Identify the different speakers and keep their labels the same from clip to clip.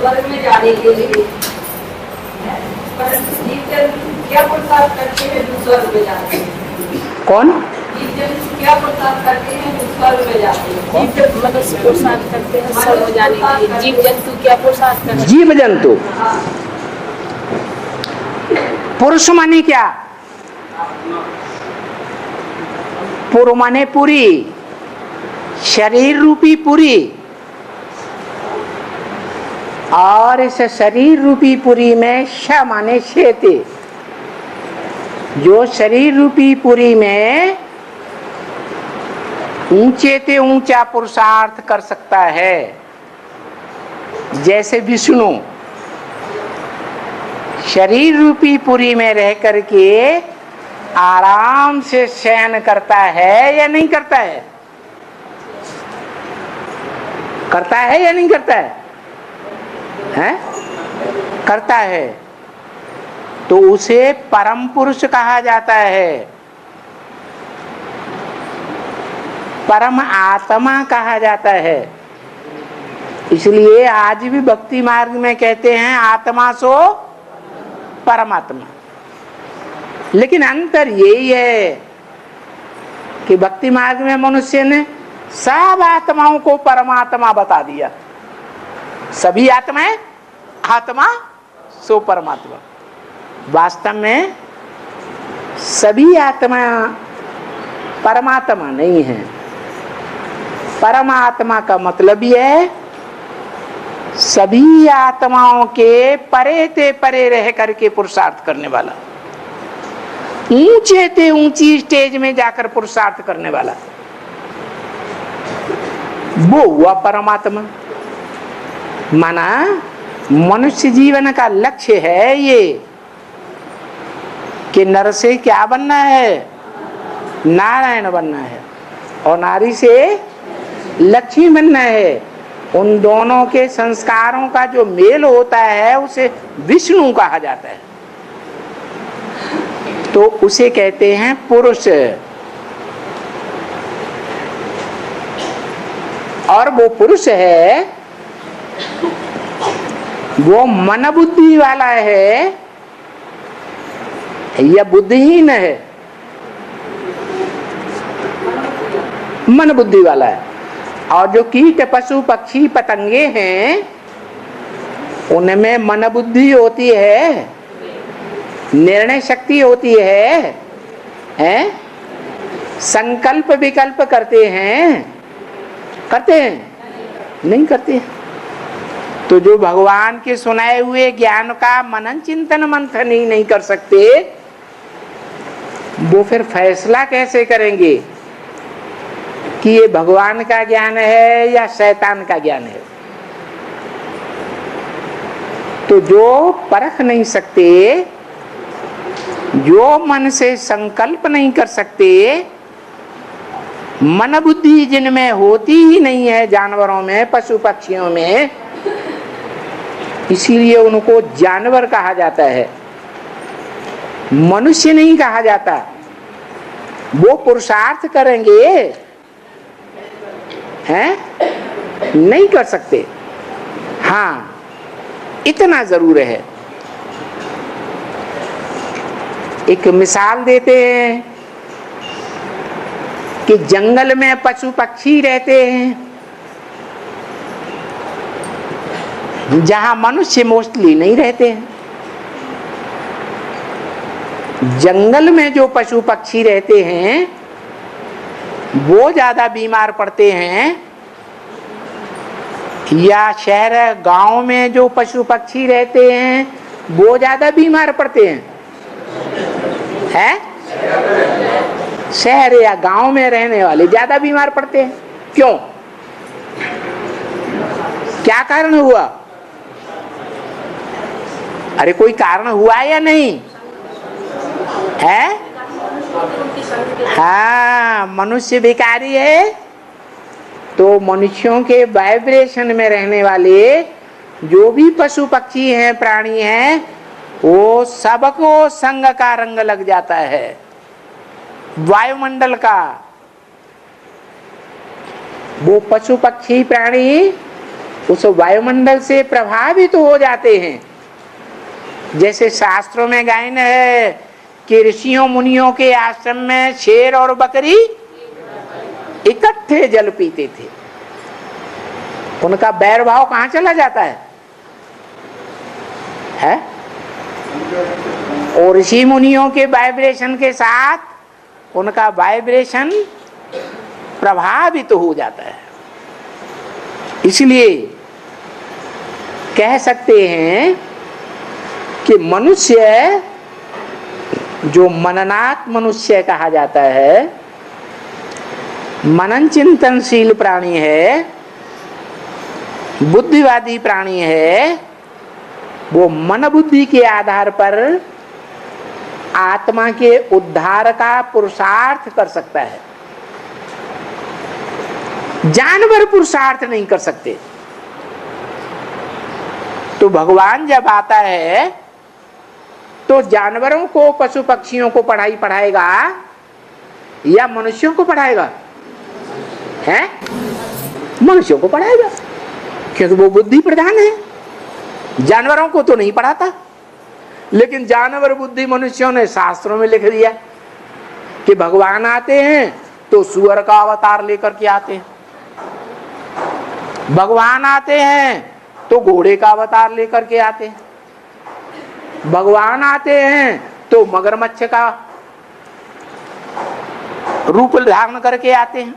Speaker 1: स्वर्ग में जाने के लिए, परंतु जीव जंतु क्या पुरुषार्थ करते हैं जो स्वर्ग में जाते हैं?
Speaker 2: कौन?
Speaker 1: जीव जंतु क्या पुरुषार्थ करते हैं जो स्वर्ग में जाते हैं?
Speaker 3: जीव जंतु मनुष्य पुरुषार्थ करते हैं स्वर्ग में जाने के लिए। जीव जंतु क्या पुरुषार्थ करते हैं?
Speaker 2: जीव जंतु। पुरुष माने क्या? पुर माने पूरी, शरीर रूपी पूरी। और इस शरीर रूपी पुरी में श माने शेते, जो शरीर रूपी पुरी में ऊंचे ते ऊंचा पुरुषार्थ कर सकता है, जैसे विष्णु शरीर रूपी पुरी में रह करके आराम से शयन करता है या नहीं करता है? करता है या नहीं करता है? हैं? करता है। तो उसे परम पुरुष कहा जाता है, परम आत्मा कहा जाता है। इसलिए आज भी भक्ति मार्ग में कहते हैं आत्मा सो परमात्मा। लेकिन अंतर यही है कि भक्ति मार्ग में मनुष्य ने सब आत्माओं को परमात्मा बता दिया। सभी आत्माएं आत्मा सो परमात्मा। वास्तव में सभी आत्मा परमात्मा नहीं है। परमात्मा का मतलब यह है सभी आत्माओं के परे ते परे रह करके पुरुषार्थ करने वाला, ऊंचे ते ऊंची स्टेज में जाकर पुरुषार्थ करने वाला, वो हुआ परमात्मा। माना मनुष्य जीवन का लक्ष्य है ये कि नर से क्या बनना है? नारायण बनना है, और नारी से लक्ष्मी बनना है। उन दोनों के संस्कारों का जो मेल होता है उसे विष्णु कहा जाता है। तो उसे कहते हैं पुरुष। और वो पुरुष है, वो मन बुद्धि वाला है या बुद्धिहीन है? मन बुद्धि वाला है। और जो कीट पशु पक्षी पतंगे हैं उनमें मन बुद्धि होती है, निर्णय शक्ति होती है, संकल्प विकल्प करते हैं? करते हैं? नहीं करते। तो जो भगवान के सुनाए हुए ज्ञान का मनन चिंतन मंथन ही नहीं कर सकते, वो फिर फैसला कैसे करेंगे कि ये भगवान का ज्ञान है या शैतान का ज्ञान है? तो जो परख नहीं सकते, जो मन से संकल्प नहीं कर सकते, मन बुद्धि जिनमें होती ही नहीं है, जानवरों में पशु पक्षियों में, इसीलिए उनको जानवर कहा जाता है, मनुष्य नहीं कहा जाता। वो पुरुषार्थ करेंगे हैं? नहीं कर सकते। हाँ, इतना जरूर है। एक मिसाल देते हैं कि जंगल में पशु पक्षी रहते हैं, जहां मनुष्य मोस्टली नहीं रहते हैं। जंगल में जो पशु पक्षी रहते हैं वो ज्यादा बीमार पड़ते हैं, या शहर गांव में जो पशु पक्षी रहते हैं वो ज्यादा बीमार पड़ते हैं? शहर या गांव में रहने वाले ज्यादा बीमार पड़ते हैं। क्यों? क्या कारण हुआ? अरे कोई कारण हुआ या नहीं है? हाँ, मनुष्य विकारी है, तो मनुष्यों के वाइब्रेशन में रहने वाले जो भी पशु पक्षी हैं, प्राणी हैं, वो सबको संग का रंग लग जाता है, वायुमंडल का। वो पशु पक्षी प्राणी उस वायुमंडल से प्रभावित हो जाते हैं। जैसे शास्त्रों में गायन है कि ऋषियों मुनियों के आश्रम में शेर और बकरी इकट्ठे जल पीते थे। उनका बैर भाव कहां चला जाता है? और ऋषि मुनियों के वाइब्रेशन के साथ उनका वाइब्रेशन प्रभावित हो जाता है। इसलिए कह सकते हैं कि मनुष्य जो मननात् मनुष्य कहा जाता है, मनन चिंतनशील प्राणी है, बुद्धिवादी प्राणी है, वो मन बुद्धि के आधार पर आत्मा के उद्धार का पुरुषार्थ कर सकता है। जानवर पुरुषार्थ नहीं कर सकते। तो भगवान जब आता है तो जानवरों को, पशु पक्षियों को पढ़ाएगा या मनुष्यों को पढ़ाएगा? है मनुष्यों को पढ़ाएगा, क्योंकि वो बुद्धि प्रधान है। जानवरों को तो नहीं पढ़ाता। लेकिन जानवर बुद्धि मनुष्यों ने शास्त्रों में लिख दिया कि भगवान आते हैं तो सुअर का अवतार लेकर के आते हैं, भगवान आते हैं तो घोड़े का अवतार लेकर के आते हैं, भगवान आते हैं तो मगरमच्छ का रूप धारण करके आते हैं।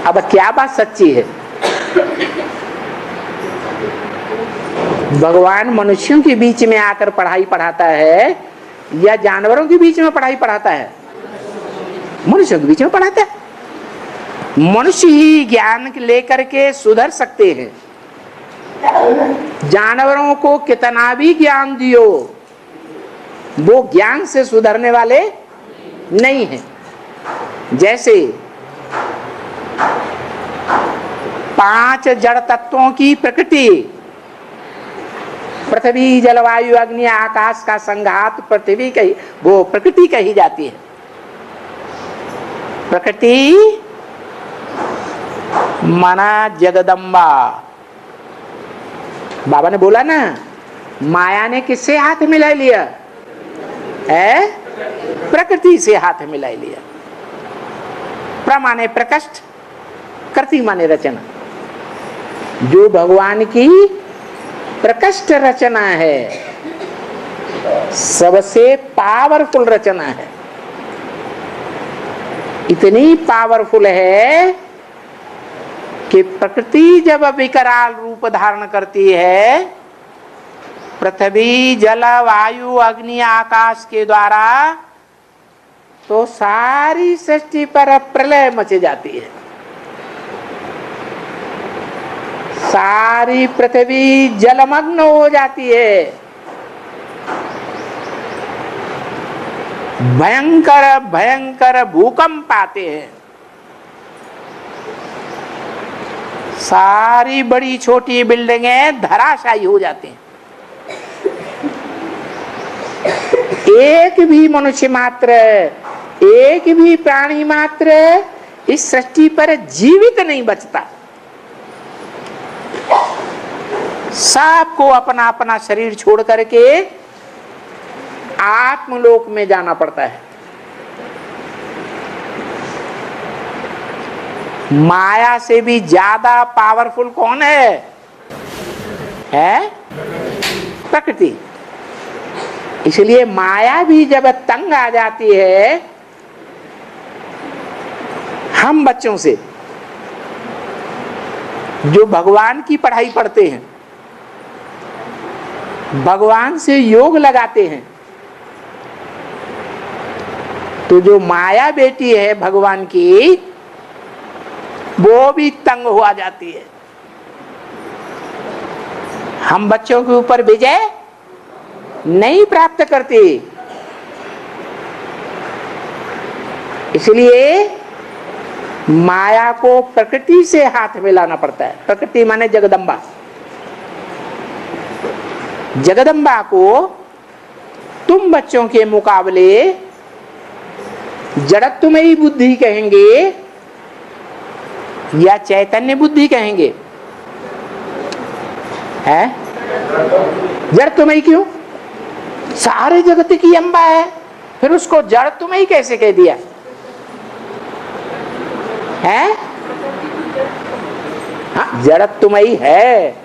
Speaker 2: अब क्या बात सच्ची है? भगवान मनुष्यों के बीच में आकर पढ़ाई पढ़ाता है या जानवरों के बीच में पढ़ाई पढ़ाता है? मनुष्यों के बीच में पढ़ाता है। मनुष्य ही ज्ञान लेकर के सुधर सकते हैं। जानवरों को कितना भी ज्ञान दियो, वो ज्ञान से सुधरने वाले नहीं हैं। जैसे 5 जड़ तत्वों की प्रकृति, पृथ्वी जलवायु अग्नि आकाश का संघात पृथ्वी कही, वो प्रकृति कही जाती है। प्रकृति माना जगदम्बा। बाबा ने बोला ना, माया ने किससे हाथ मिला लिया है? प्रकृति से हाथ मिला लिया। प्र माने प्रकृष्ट, कृति माने रचना। जो भगवान की प्रकृष्ट रचना है, सबसे पावरफुल रचना है। इतनी पावरफुल है कि प्रकृति जब विकराल रूप धारण करती है, पृथ्वी जल वायु अग्नि आकाश के द्वारा, तो सारी सृष्टि पर प्रलय मच जाती है। सारी पृथ्वी जलमग्न हो जाती है। भयंकर भयंकर भूकंप आते हैं। सारी बड़ी छोटी बिल्डिंगें धराशायी हो जाती हैं। एक भी मनुष्य मात्र, एक भी प्राणी मात्र इस सृष्टि पर जीवित नहीं बचता। सबको अपना अपना शरीर छोड़ करके आत्मलोक में जाना पड़ता है। माया से भी ज्यादा पावरफुल कौन है? प्रकृति। इसलिए माया भी जब तंग आ जाती है हम बच्चों से, जो भगवान की पढ़ाई पढ़ते हैं, भगवान से योग लगाते हैं, तो जो माया बेटी है भगवान की, वो भी तंग हुआ जाती है। हम बच्चों के ऊपर विजय नहीं प्राप्त करते। इसलिए माया को प्रकृति से हाथ मिलाना पड़ता है। प्रकृति माने जगदम्बा। जगदम्बा को तुम बच्चों के मुकाबले जड़त्वमयी बुद्धि कहेंगे या चैतन्य बुद्धि कहेंगे? है जड़ तुम्हें क्यों? सारे जगत की अम्बा है, फिर उसको जड़ तुम्हें कैसे कह दिया है? हाँ, जड़ तुम्हें है,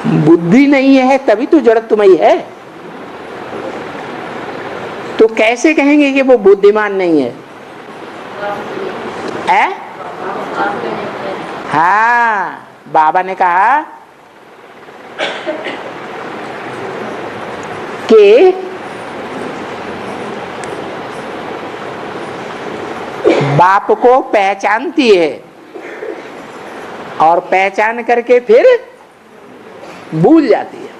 Speaker 2: बुद्धि नहीं है तभी तो जड़ तुम्हें है। तो कैसे कहेंगे कि वो बुद्धिमान नहीं है? हाँ, बाबा ने कहा कि बाप को पहचानती है और पहचान करके फिर भूल जाती है।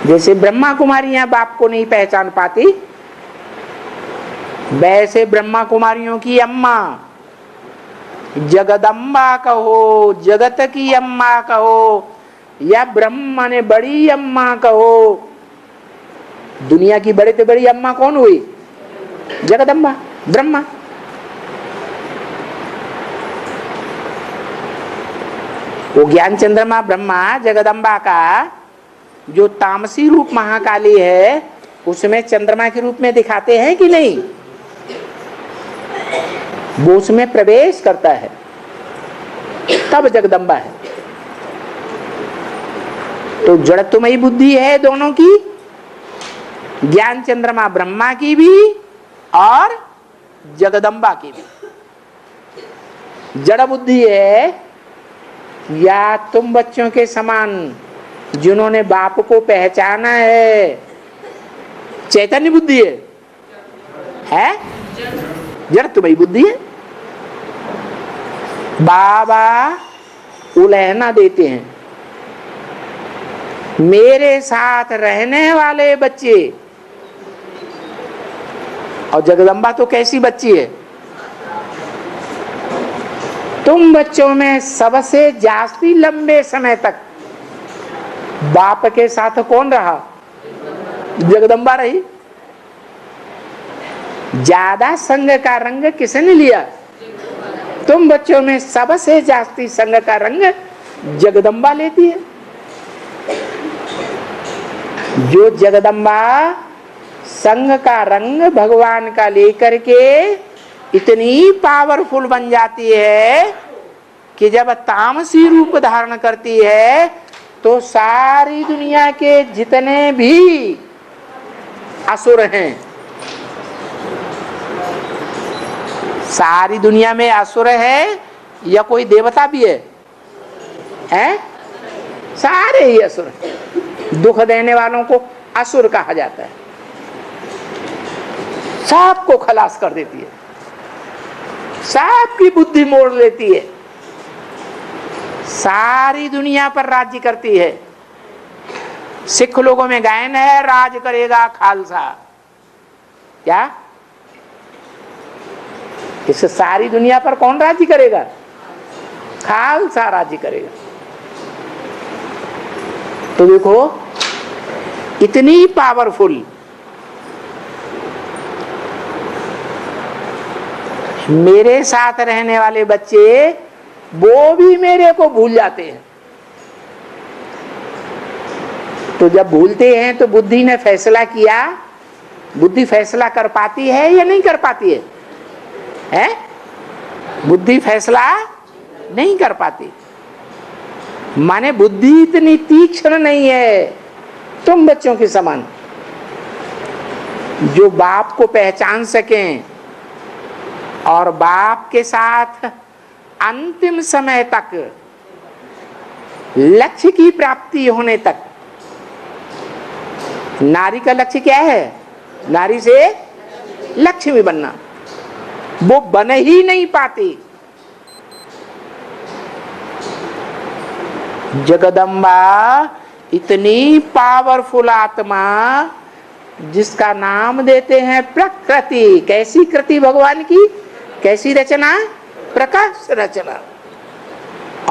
Speaker 2: जैसे ब्रह्मा कुमारियां बाप को नहीं पहचान पाती, वैसे ब्रह्मा कुमारियों की अम्मा जगदम्बा कहो, जगत की अम्मा कहो, या ब्रह्मा ने बड़ी अम्मा कहो। दुनिया की बड़े से बड़ी अम्मा कौन हुई? जगदम्बा, ब्रह्मा। वो ज्ञान चंद्रमा ब्रह्मा जगदम्बा का जो तामसी रूप महाकाली है, उसमें चंद्रमा के रूप में दिखाते हैं कि नहीं? वो उसमें प्रवेश करता है तब जगदम्बा है। तो जड़त्वमयी बुद्धि है दोनों की, ज्ञान चंद्रमा ब्रह्मा की भी और जगदम्बा की भी। जड़ बुद्धि है या तुम बच्चों के समान जिन्होंने बाप को पहचाना है, चैतन्य बुद्धि है? जड़ तुम्हारी बुद्धि है। बाबा उलहना देते हैं, मेरे साथ रहने वाले बच्चे। और जगदम्बा तो कैसी बच्ची है? तुम बच्चों में सबसे जास्ती लंबे समय तक बाप के साथ कौन रहा? जगदम्बा रही। ज्यादा संग का रंग किसने लिया? तुम बच्चों में सबसे जास्ती संग का रंग जगदम्बा लेती है। जो जगदम्बा संग का रंग भगवान का लेकर के इतनी पावरफुल बन जाती है कि जब तामसी रूप धारण करती है तो सारी दुनिया के जितने भी असुर हैं, सारी दुनिया में असुर है या कोई देवता भी है? सारे ही असुर हैं। दुख देने वालों को असुर कहा जाता है। सबको खलास कर देती है, सबकी बुद्धि मोड़ लेती है, सारी दुनिया पर राज्य करती है। सिख लोगों में गायन है, राज करेगा खालसा। क्या इस सारी दुनिया पर कौन राज्य करेगा? खालसा राज्य करेगा। तो देखो इतनी पावरफुल मेरे साथ रहने वाले बच्चे, वो भी मेरे को भूल जाते हैं। तो जब भूलते हैं तो बुद्धि ने फैसला किया, बुद्धि फैसला कर पाती है या नहीं कर पाती है? बुद्धि फैसला नहीं कर पाती। माने बुद्धि इतनी तीक्ष्ण नहीं है तुम बच्चों के समान, जो बाप को पहचान सकें और बाप के साथ अंतिम समय तक, लक्ष्य की प्राप्ति होने तक। नारी का लक्ष्य क्या है? नारी से लक्ष्मी बनना। वो बन ही नहीं पाती। जगदम्बा इतनी पावरफुल आत्मा जिसका नाम देते हैं प्रकृति। कैसी कृति भगवान की? कैसी रचना? प्रकाश रचना।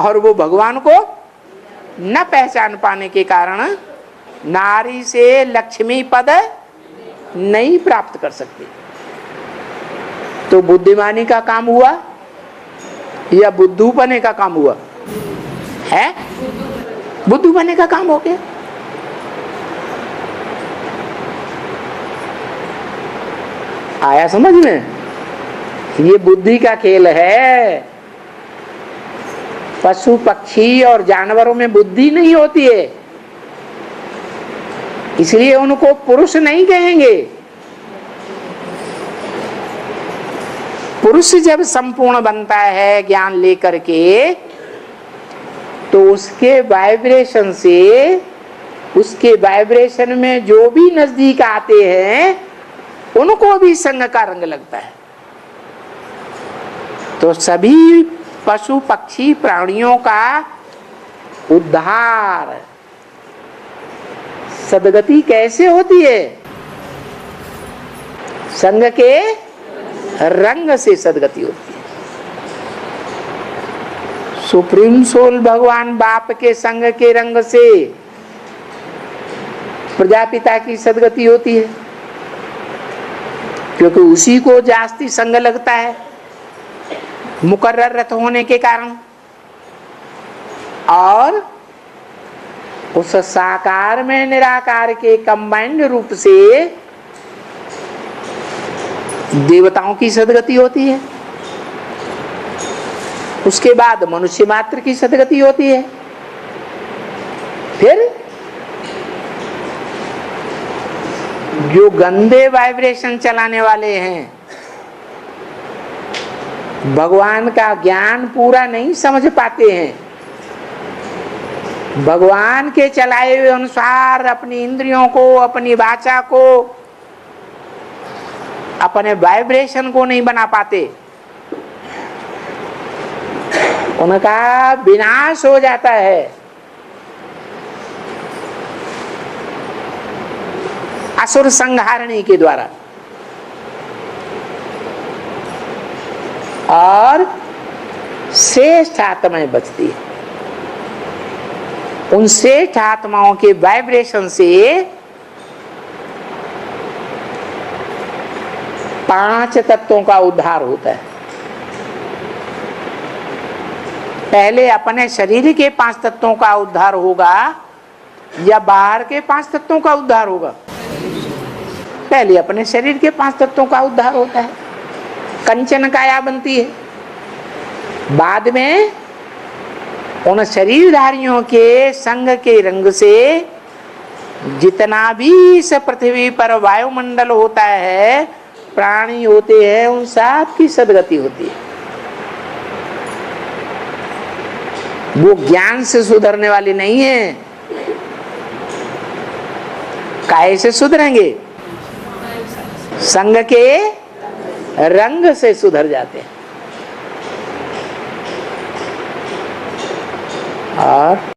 Speaker 2: और वो भगवान को न पहचान पाने के कारण नारी से लक्ष्मी पद नहीं प्राप्त कर सकती। तो बुद्धिमानी का काम हुआ या बुद्धू बने का काम हुआ है? बुद्धू बने का काम हो गया। आया समझ में? ये बुद्धि का खेल है। पशु पक्षी और जानवरों में बुद्धि नहीं होती है, इसलिए उनको पुरुष नहीं कहेंगे। पुरुष जब संपूर्ण बनता है ज्ञान लेकर के, तो उसके वाइब्रेशन से, उसके वाइब्रेशन में जो भी नजदीक आते हैं उनको भी संग का रंग लगता है। तो सभी पशु पक्षी प्राणियों का उद्धार, सदगति कैसे होती है? संग के रंग से सदगति होती है। सुप्रीम सोल भगवान बाप के संग के रंग से प्रजापिता की सदगति होती है, क्योंकि उसी को जास्ती संग लगता है मुकर्रर रथ होने के कारण। और उस साकार में निराकार के कंबाइंड रूप से देवताओं की सदगति होती है, उसके बाद मनुष्य मात्र की सदगति होती है, फिर जो गंदे वाइब्रेशन चलाने वाले हैं, भगवान का ज्ञान पूरा नहीं समझ पाते हैं, भगवान के चलाए हुए अनुसार अपनी इंद्रियों को, अपनी वाचा को, अपने वाइब्रेशन को नहीं बना पाते, उनका विनाश हो जाता है। असुर संहारणी के द्वारा। और श्रेष्ठ आत्माएं बचती है। उन श्रेष्ठ आत्माओं के वाइब्रेशन से 5 तत्वों का उद्धार होता है। पहले अपने शरीर के 5 तत्वों का उद्धार होगा या बाहर के 5 तत्वों का उद्धार होगा? पहले अपने शरीर के 5 तत्वों का उद्धार होता है, कंचन काया बनती है। बाद में उन शरीरधारियों के संग के रंग से जितना भी इस पृथ्वी पर वायुमंडल होता है, प्राणी होते हैं, उन सब की सदगति होती है। वो ज्ञान से सुधरने वाले नहीं है। काहे से सुधरेंगे? संग के रंग से सुधर जाते हैं। और